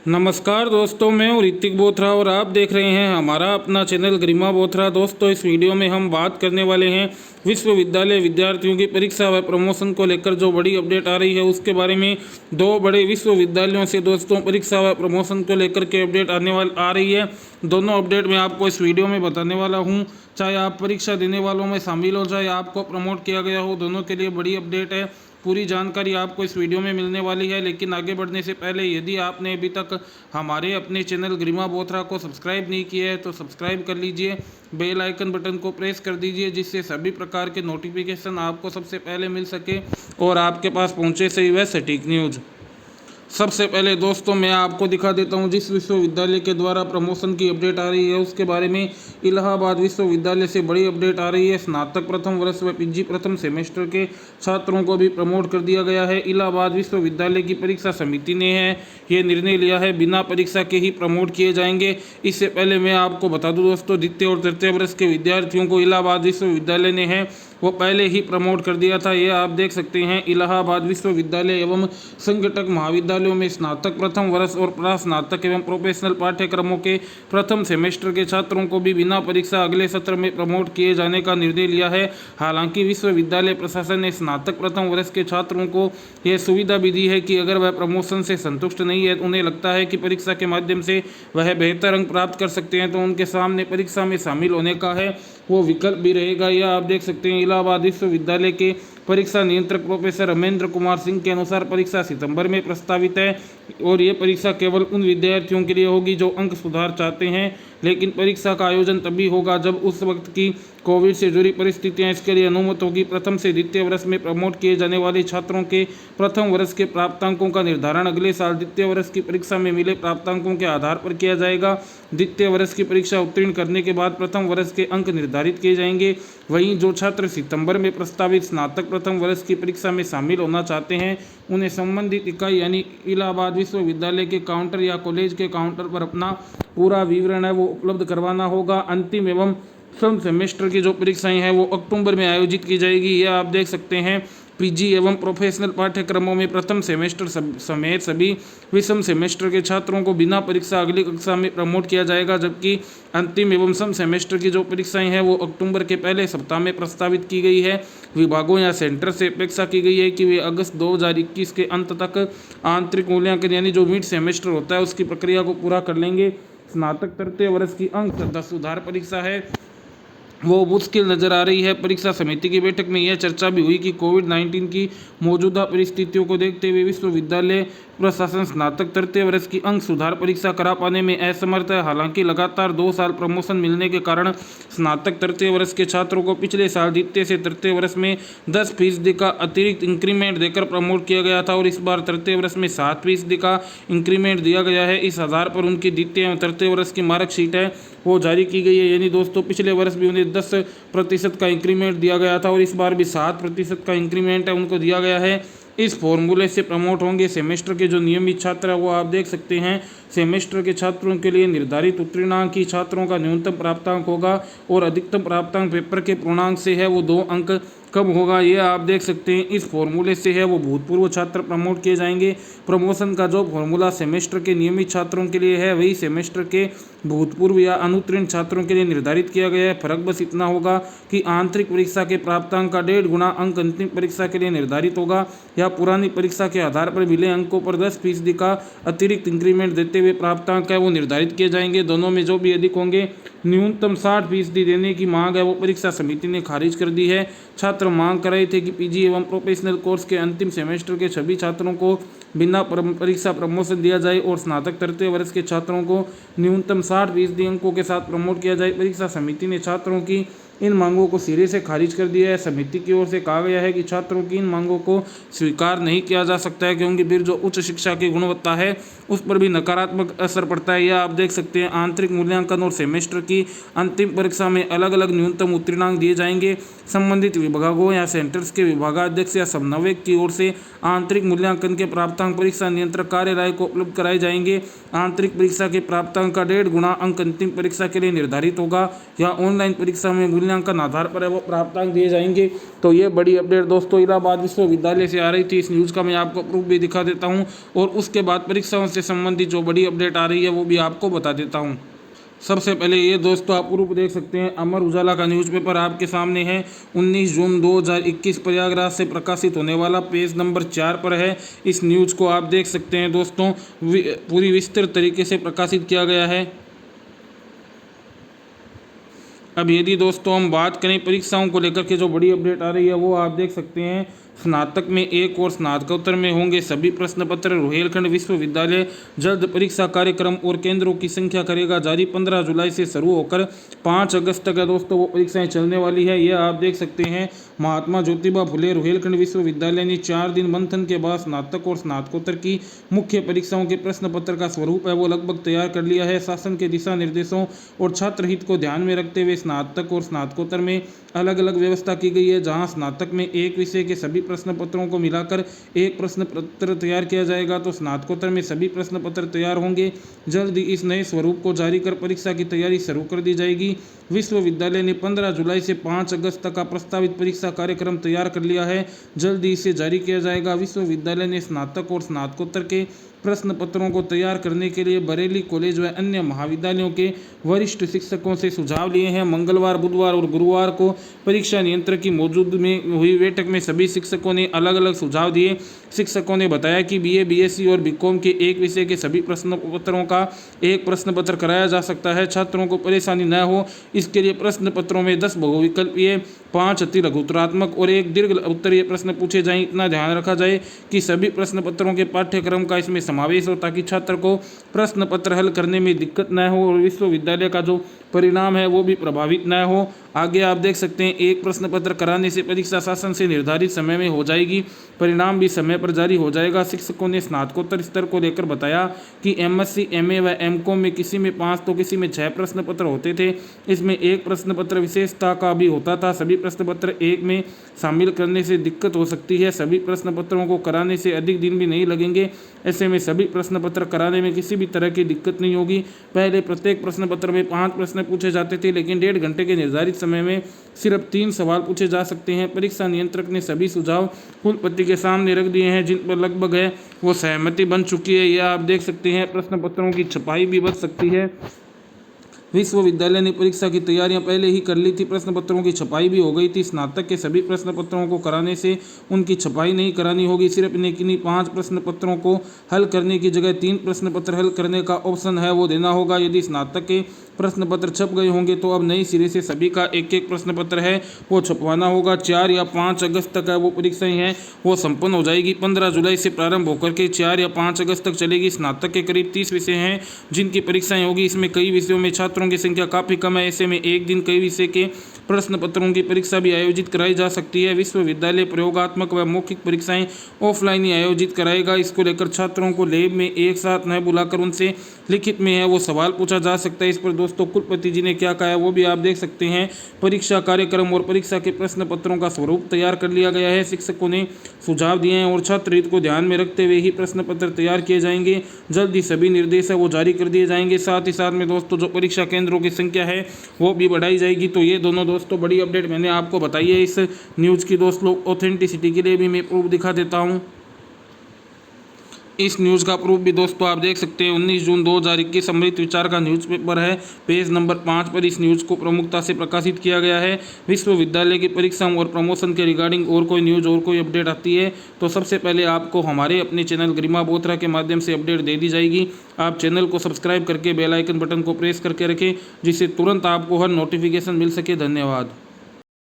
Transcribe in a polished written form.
नमस्कार दोस्तों, मैं हूं ऋतिक बोथरा और आप देख रहे हैं हमारा अपना चैनल गरिमा बोथरा। दोस्तों, इस वीडियो में हम बात करने वाले हैं विश्वविद्यालय विद्यार्थियों की परीक्षा व प्रमोशन को लेकर जो बड़ी अपडेट आ रही है उसके बारे में। दो बड़े विश्वविद्यालयों से दोस्तों परीक्षा व प्रमोशन को लेकर के अपडेट आ रही है। दोनों अपडेट मैं आपको इस वीडियो में बताने वाला हूँ। चाहे आप परीक्षा देने वालों में शामिल हो, चाहे आपको प्रमोट किया गया हो, दोनों के लिए बड़ी अपडेट है। पूरी जानकारी आपको इस वीडियो में मिलने वाली है। लेकिन आगे बढ़ने से पहले यदि आपने अभी तक हमारे अपने चैनल गरिमा बोथरा को सब्सक्राइब नहीं किया है तो सब्सक्राइब कर लीजिए, बेल आइकन बटन को प्रेस कर दीजिए, जिससे सभी प्रकार के नोटिफिकेशन आपको सबसे पहले मिल सके और आपके पास पहुंचे सही व सटीक न्यूज़। सबसे पहले दोस्तों मैं आपको दिखा देता हूं जिस विश्वविद्यालय के द्वारा प्रमोशन की अपडेट आ रही है उसके बारे में। इलाहाबाद विश्वविद्यालय से बड़ी अपडेट आ रही है। स्नातक प्रथम वर्ष व पीजी प्रथम सेमेस्टर के छात्रों को भी प्रमोट कर दिया गया है। इलाहाबाद विश्वविद्यालय की परीक्षा समिति ने ये निर्णय लिया है, बिना परीक्षा के ही प्रमोट किए जाएंगे। इससे पहले मैं आपको बता दूं दोस्तों, द्वितीय और तृतीय वर्ष के विद्यार्थियों को इलाहाबाद विश्वविद्यालय ने वो पहले ही प्रमोट कर दिया था। ये आप देख सकते हैं। इलाहाबाद विश्वविद्यालय एवं संघटक महाविद्यालयों में स्नातक प्रथम वर्ष और प्रास्नातक एवं प्रोफेशनल पाठ्यक्रमों के प्रथम सेमेस्टर के छात्रों को भी बिना परीक्षा अगले सत्र में प्रमोट किए जाने का निर्णय लिया है। हालांकि विश्वविद्यालय प्रशासन ने स्नातक प्रथम वर्ष के छात्रों को यह सुविधा भी दी है कि अगर वह प्रमोशन से संतुष्ट नहीं है, उन्हें लगता है कि परीक्षा के माध्यम से वह बेहतर अंक प्राप्त कर सकते हैं, तो उनके सामने परीक्षा में शामिल होने का वो विकल्प भी रहेगा। यह आप देख सकते हैं। इलाहाबाद विश्वविद्यालय के परीक्षा नियंत्रक प्रोफेसर अमेंद्र कुमार सिंह के अनुसार परीक्षा सितंबर में प्रस्तावित है और ये परीक्षा केवल उन विद्यार्थियों के लिए होगी जो अंक सुधार चाहते हैं। लेकिन परीक्षा का आयोजन तभी होगा जब उस वक्त की कोविड से जुड़ी परिस्थितियां इसके लिए अनुमत होगी। प्रथम से द्वितीय वर्ष में प्रमोट किए जाने वाले छात्रों के प्रथम वर्ष के प्राप्तांकों का निर्धारण अगले साल द्वितीय वर्ष की परीक्षा में मिले प्राप्तांकों के आधार पर किया जाएगा। द्वितीय वर्ष की परीक्षा उत्तीर्ण करने के बाद प्रथम वर्ष के अंक निर्धारित किए जाएंगे। वहीं जो छात्र सितंबर में प्रस्तावित स्नातक प्रथम वर्ष की परीक्षा में शामिल होना चाहते हैं, उन्हें संबंधित इकाई यानी इलाहाबाद विश्वविद्यालय के काउंटर या कॉलेज के काउंटर पर अपना पूरा विवरण वो उपलब्ध करवाना होगा। अंतिम एवं सम सेमेस्टर की जो परीक्षाएं हैं वो अक्टूबर में आयोजित की जाएगी। यह आप देख सकते हैं। पीजी एवं प्रोफेशनल पाठ्यक्रमों में प्रथम सेमेस्टर समेत सभी विषम सेमेस्टर के छात्रों को बिना परीक्षा अगली कक्षा में प्रमोट किया जाएगा, जबकि अंतिम एवं सम सेमेस्टर की जो परीक्षाएं हैं वो अक्टूबर के पहले सप्ताह में प्रस्तावित की गई है। विभागों या सेंटर से अपेक्षा की गई है कि वे अगस्त 2021 के अंत तक आंतरिक मूल्यांकन यानी जो मिड सेमेस्टर होता है उसकी प्रक्रिया को पूरा कर लेंगे। स्नातक तृतीय वर्ष की अंक सुधार परीक्षा है वो मुश्किल नजर आ रही है। परीक्षा समिति की बैठक में यह चर्चा भी हुई कि कोविड-19 की मौजूदा परिस्थितियों को देखते हुए विश्वविद्यालय प्रशासन स्नातक तृतीय वर्ष की अंक सुधार परीक्षा करा पाने में असमर्थ है। हालांकि लगातार 2 साल प्रमोशन मिलने के कारण स्नातक तृतीय वर्ष के छात्रों को पिछले साल द्वितीय से तृतीय वर्ष में 10% का अतिरिक्त इंक्रीमेंट देकर प्रमोट किया गया था और इस बार तृतीय वर्ष में 7% का इंक्रीमेंट दिया गया है। इस आधार पर उनकी द्वितीय एवं तृतीय वर्ष की मार्कशीट है वो जारी की गई है। यानी दोस्तों, पिछले वर्ष भी उन्हें 10% का इंक्रीमेंट दिया गया था और इस बार भी 7% का इंक्रीमेंट है उनको दिया गया है। इस फॉर्मूले से प्रमोट होंगे सेमेस्टर के जो नियमित छात्र है वो आप देख सकते हैं। सेमेस्टर के छात्रों के लिए निर्धारित उत्तीर्णांक ही छात्रों का न्यूनतम प्राप्तांक होगा और अधिकतम प्राप्तांक पेपर के पूर्णांक से है वो 2 अंक कम होगा। ये आप देख सकते हैं। इस फॉर्मूले से है वो भूतपूर्व छात्र प्रमोट किए जाएंगे। प्रमोशन का जो फॉर्मूला सेमेस्टर के नियमित छात्रों के लिए है वही सेमेस्टर के भूतपूर्व या अनुत्तीर्ण छात्रों के लिए निर्धारित किया गया है। फर्क बस इतना होगा कि आंतरिक परीक्षा के प्राप्तांक का 1.5 गुना अंक अंतिम परीक्षा के लिए निर्धारित होगा या पुरानी परीक्षा के आधार पर मिले अंकों पर 10% का अतिरिक्त इंक्रीमेंट देते हुए प्राप्तांक है वो निर्धारित किए जाएंगे। दोनों में जो भी अधिक होंगे, न्यूनतम 60% देने की मांग है वो परीक्षा समिति ने खारिज कर दी है। छात्र मांग कर रहे थे कि पीजी एवं प्रोफेशनल कोर्स के अंतिम सेमेस्टर के सभी छात्रों को बिना परीक्षा प्रमोशन दिया जाए और स्नातक तृतीय वर्ष के छात्रों को न्यूनतम 60% अंकों के साथ प्रमोट किया जाए। परीक्षा समिति ने छात्रों की इन मांगों को सिरे से खारिज कर दिया है। समिति की ओर से कहा गया है कि छात्रों की इन मांगों को स्वीकार नहीं किया जा सकता है, क्योंकि फिर जो उच्च शिक्षा की गुणवत्ता है उस पर भी नकारात्मक असर पड़ता है। यह आप देख सकते हैं। आंतरिक मूल्यांकन और सेमेस्टर की अंतिम परीक्षा में अलग अलग न्यूनतम उत्तीर्णांक दिए जाएंगे। संबंधित विभागों या सेंटर्स के विभागाध्यक्ष या समन्वयक की ओर से आंतरिक मूल्यांकन के प्राप्तांक परीक्षा नियंत्रक कार्यालय को उपलब्ध कराए जाएंगे। आंतरिक परीक्षा के प्राप्तांक का 1.5 गुना अंक अंतिम परीक्षा के लिए निर्धारित होगा या ऑनलाइन परीक्षा में मूल्यांकन आधार पर है वो प्राप्तांक दिए जाएंगे। तो ये बड़ी अपडेट दोस्तों इलाहाबाद विश्वविद्यालय से आ रही थी। इस न्यूज़ का मैं आपको प्रूफ भी दिखा देता हूँ और उसके बाद परीक्षाओं से संबंधित जो बड़ी अपडेट आ रही है वो भी आपको बता देता हूँ। सबसे पहले ये दोस्तों आप प्रूफ देख सकते हैं, अमर उजाला का न्यूज़पेपर आपके सामने है। 19 जून 2021 प्रयागराज से प्रकाशित होने वाला पेज नंबर 4 पर है। इस न्यूज़ को आप देख सकते हैं दोस्तों, पूरी विस्तृत तरीके से प्रकाशित किया गया है। अब यदि दोस्तों हम बात करें परीक्षाओं को लेकर के जो बड़ी अपडेट आ रही है वो आप देख सकते हैं। स्नातक में एक और स्नातकोत्तर में होंगे सभी प्रश्न पत्र। रुहेलखंड विश्वविद्यालय जल्द परीक्षा कार्यक्रम और केंद्रों की संख्या करेगा जारी। 15 जुलाई से शुरू होकर 5 अगस्त तक दोस्तों वो परीक्षाएं चलने वाली है। ये आप देख सकते हैं, महात्मा ज्योतिबा फुले रुहेलखंड विश्वविद्यालय ने 4 दिन मंथन के बाद स्नातक और स्नातकोत्तर की मुख्य परीक्षाओं के प्रश्न पत्र का स्वरूप है वो लगभग तैयार कर लिया है। शासन के दिशा निर्देशों और छात्र हित को ध्यान में रखते हुए स्नातक और स्नातकोत्तर में अलग अलग व्यवस्था की गई है, जहां स्नातक में एक विषय के सभी प्रश्न पत्रों को मिलाकर एक प्रश्न पत्र तैयार किया जाएगा, तो स्नातकोत्तर में सभी प्रश्न पत्र तैयार होंगे। जल्द ही इस नए स्वरूप को जारी कर परीक्षा की तैयारी शुरू कर दी जाएगी। विश्वविद्यालय ने 15 जुलाई से 5 अगस्त तक का प्रस्तावित परीक्षा कार्यक्रम तैयार कर लिया है। जल्द ही इसे जारी किया जाएगा। विश्वविद्यालय ने स्नातक और स्नातकोत्तर के प्रश्न पत्रों को तैयार करने के लिए बरेली कॉलेज व अन्य महाविद्यालयों के वरिष्ठ शिक्षकों से सुझाव लिए हैं। मंगलवार, बुधवार और गुरुवार को परीक्षा नियंत्रक की मौजूदगी में हुई बैठक में सभी शिक्षकों ने अलग अलग सुझाव दिए। शिक्षकों ने बताया कि बीए, बीएससी और बीकॉम के एक विषय के सभी प्रश्न पत्रों का एक प्रश्न पत्र कराया जा सकता है। छात्रों को परेशानी न हो इसके लिए प्रश्न पत्रों में 10 बहुविकल्पीय, 5 अति लघुत्तरात्मक और 1 दीर्घ उत्तरीय प्रश्न पूछे जाएं। इतना ध्यान रखा जाए कि सभी प्रश्न पत्रों के पाठ्यक्रम का इसमें समावेश हो ताकि छात्र को प्रश्न पत्र हल करने में दिक्कत न हो और विश्वविद्यालय का जो परिणाम है वो भी प्रभावित न हो। आगे आप देख सकते हैं, एक प्रश्न पत्र कराने से परीक्षा शासन से निर्धारित समय में हो जाएगी, परिणाम भी समय पर जारी हो जाएगा। शिक्षकों ने स्नातकोत्तर स्तर को लेकर बताया कि एमएससी, एमए व एमकॉम में किसी में 5 तो किसी में 6 प्रश्न पत्र होते थे। इसमें एक प्रश्न पत्र विशेषता का भी होता था। सभी प्रश्न पत्र एक में शामिल करने से दिक्कत हो सकती है। सभी प्रश्न पत्रों को कराने से अधिक दिन भी नहीं लगेंगे। ऐसे में सभी प्रश्न पत्र कराने में किसी भी तरह की दिक्कत नहीं होगी। पहले प्रत्येक प्रश्न पत्र में 5 प्रश्न पूछे जाते थे, लेकिन 1.5 घंटे के निर्धारित समय में सिर्फ 3 सवाल पूछे जा सकते हैं। परीक्षा नियंत्रक ने सभी सुझाव कुलपति के सामने रख दिए हैं, जिन पर लगभग है वो सहमति बन चुकी है। यह आप देख सकते हैं, प्रश्न पत्रों की छपाई भी बच सकती है। विश्वविद्यालय ने परीक्षा की तैयारियां पहले ही कर ली थी, प्रश्न पत्रों की छपाई भी हो गई थी। स्नातक के सभी प्रश्न पत्रों को कराने से उनकी छपाई नहीं करानी होगी। सिर्फ इन्हीं 5 प्रश्न पत्रों को हल करने की जगह 3 प्रश्न पत्र हल करने का ऑप्शन है वो देना होगा। यदि स्नातक के प्रश्न पत्र छप गए होंगे तो अब नई सिरे से सभी का एक एक प्रश्न पत्र है वो छपवाना होगा। 4 या 5 अगस्त तक है वो परीक्षाएं हैं वो संपन्न हो जाएगी। 15 जुलाई से प्रारंभ होकर के 4 या 5 अगस्त तक चलेगी। स्नातक के करीब 30 विषय हैं जिनकी परीक्षाएं होगी। इसमें कई विषयों में छात्रों की संख्या काफ़ी कम है। ऐसे में एक दिन कई विषय के प्रश्न पत्रों की परीक्षा भी आयोजित कराई जा सकती है। विश्वविद्यालय प्रयोगात्मक व मौखिक परीक्षाएं ऑफलाइन ही आयोजित कराएगा। इसको लेकर छात्रों को लैब में एक साथ न बुलाकर उनसे लिखित में है वो सवाल पूछा जा सकता है। इस पर दोस्तों कुलपति जी ने क्या कहा है वो भी आप देख सकते हैं। परीक्षा कार्यक्रम और परीक्षा के प्रश्न पत्रों का स्वरूप तैयार कर लिया गया है। शिक्षकों ने सुझाव दिए हैं और छात्र हित को ध्यान में रखते हुए ही प्रश्न पत्र तैयार किए जाएंगे। जल्द ही सभी निर्देश है वो जारी कर दिए जाएंगे। साथ ही साथ में दोस्तों जो परीक्षा केंद्रों की संख्या है वो भी बढ़ाई जाएगी। तो ये दोनों दोस्तों बड़ी अपडेट मैंने आपको बताई है। इस न्यूज़ की दोस्तों ऑथेंटिसिटी के लिए भी मैं प्रूफ दिखा देता हूँ। इस न्यूज़ का प्रूफ भी दोस्तों आप देख सकते हैं। 19 जून 2021 अमृत विचार का न्यूज़पेपर है, पेज नंबर 5 पर इस न्यूज़ को प्रमुखता से प्रकाशित किया गया है। विश्वविद्यालय की परीक्षाओं और प्रमोशन के रिगार्डिंग और कोई न्यूज़ और कोई अपडेट आती है तो सबसे पहले आपको हमारे अपने चैनल गरिमा बोथरा के माध्यम से अपडेट दे दी जाएगी। आप चैनल को सब्सक्राइब करके बेल आइकन बटन को प्रेस करके रखें, जिससे तुरंत आपको हर नोटिफिकेशन मिल सके। धन्यवाद।